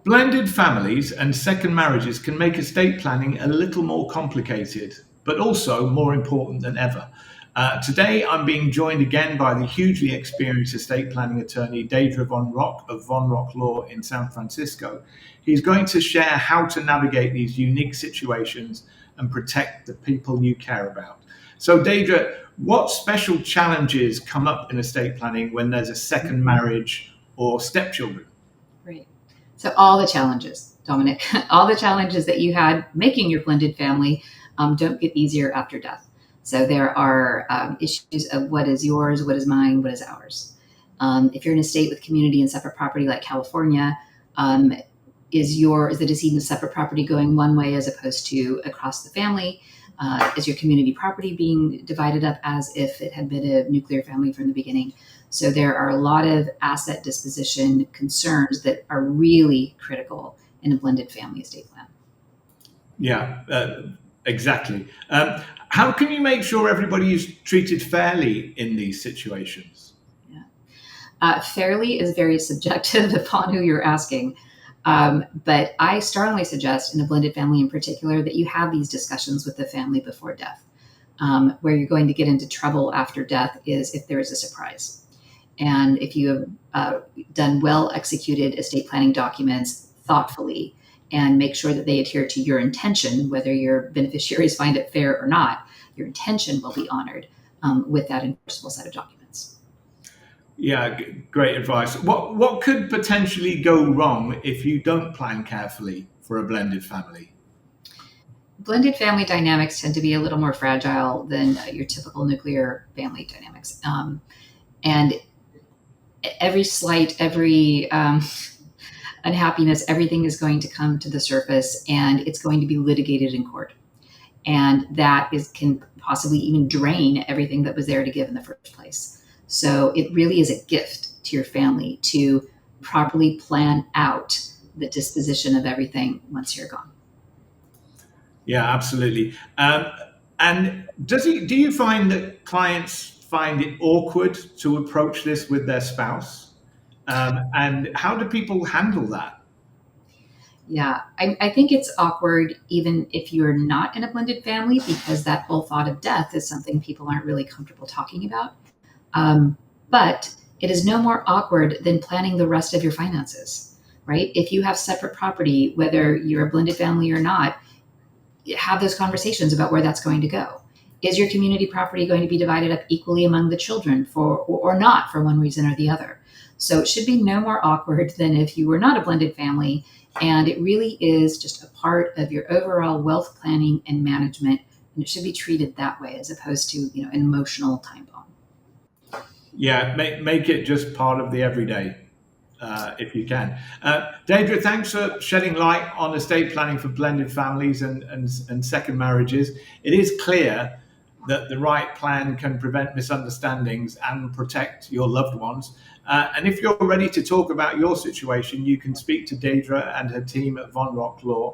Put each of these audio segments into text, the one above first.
Blended families and second marriages can make estate planning a little more complicated, but also more important than ever. Today, I'm being joined again by the hugely experienced estate planning attorney, Deidre Von Rock of Von Rock Law in San Francisco. He's going to share how to navigate these unique situations and protect the people you care about. So, Deidre, what special challenges come up in estate planning when there's a second marriage or stepchildren? Great. So all the challenges, Dominic, all the challenges that you had making your blended family don't get easier after death. So there are issues of what is yours, what is mine, what is ours. If you're in a state with community and separate property like California, is the decedent's separate property going one way as opposed to across the family? Is your community property being divided up as if it had been a nuclear family from the beginning? So there are a lot of asset disposition concerns that are really critical in a blended family estate plan. Yeah, exactly. How can you make sure everybody is treated fairly in these situations? Fairly is very subjective upon who you're asking. But I strongly suggest in a blended family in particular that you have these discussions with the family before death. Where you're going to get into trouble after death is if there is a surprise. And if you have done well executed estate planning documents thoughtfully and make sure that they adhere to your intention, whether your beneficiaries find it fair or not, your intention will be honored with that enforceable set of documents. Yeah, great advice. What could potentially go wrong if you don't plan carefully for a blended family? Blended family dynamics tend to be a little more fragile than your typical nuclear family dynamics. And every slight, every unhappiness, everything is going to come to the surface and it's going to be litigated in court. And that can possibly even drain everything that was there to give in the first place. So it really is a gift to your family to properly plan out the disposition of everything once you're gone. Yeah, absolutely. And do you find that clients find it awkward to approach this with their spouse? And how do people handle that? Yeah, I think it's awkward even if you're not in a blended family because that whole thought of death is something people aren't really comfortable talking about. But it is no more awkward than planning the rest of your finances, right? If you have separate property, whether you're a blended family or not, have those conversations about where that's going to go. Is your community property going to be divided up equally among the children or not for one reason or the other? So it should be no more awkward than if you were not a blended family. And it really is just a part of your overall wealth planning and management. And it should be treated that way as opposed to, an emotional time bomb. Yeah, make it just part of the everyday, if you can. Deidre, thanks for shedding light on estate planning for blended families and second marriages. It is clear that the right plan can prevent misunderstandings and protect your loved ones. And if you're ready to talk about your situation, you can speak to Deidre and her team at Von Rock Law.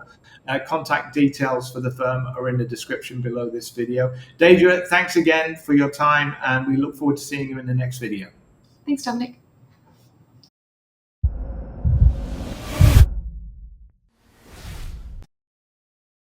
Contact details for the firm are in the description below this video. Deidre, thanks again for your time, and we look forward to seeing you in the next video. Thanks, Dominic.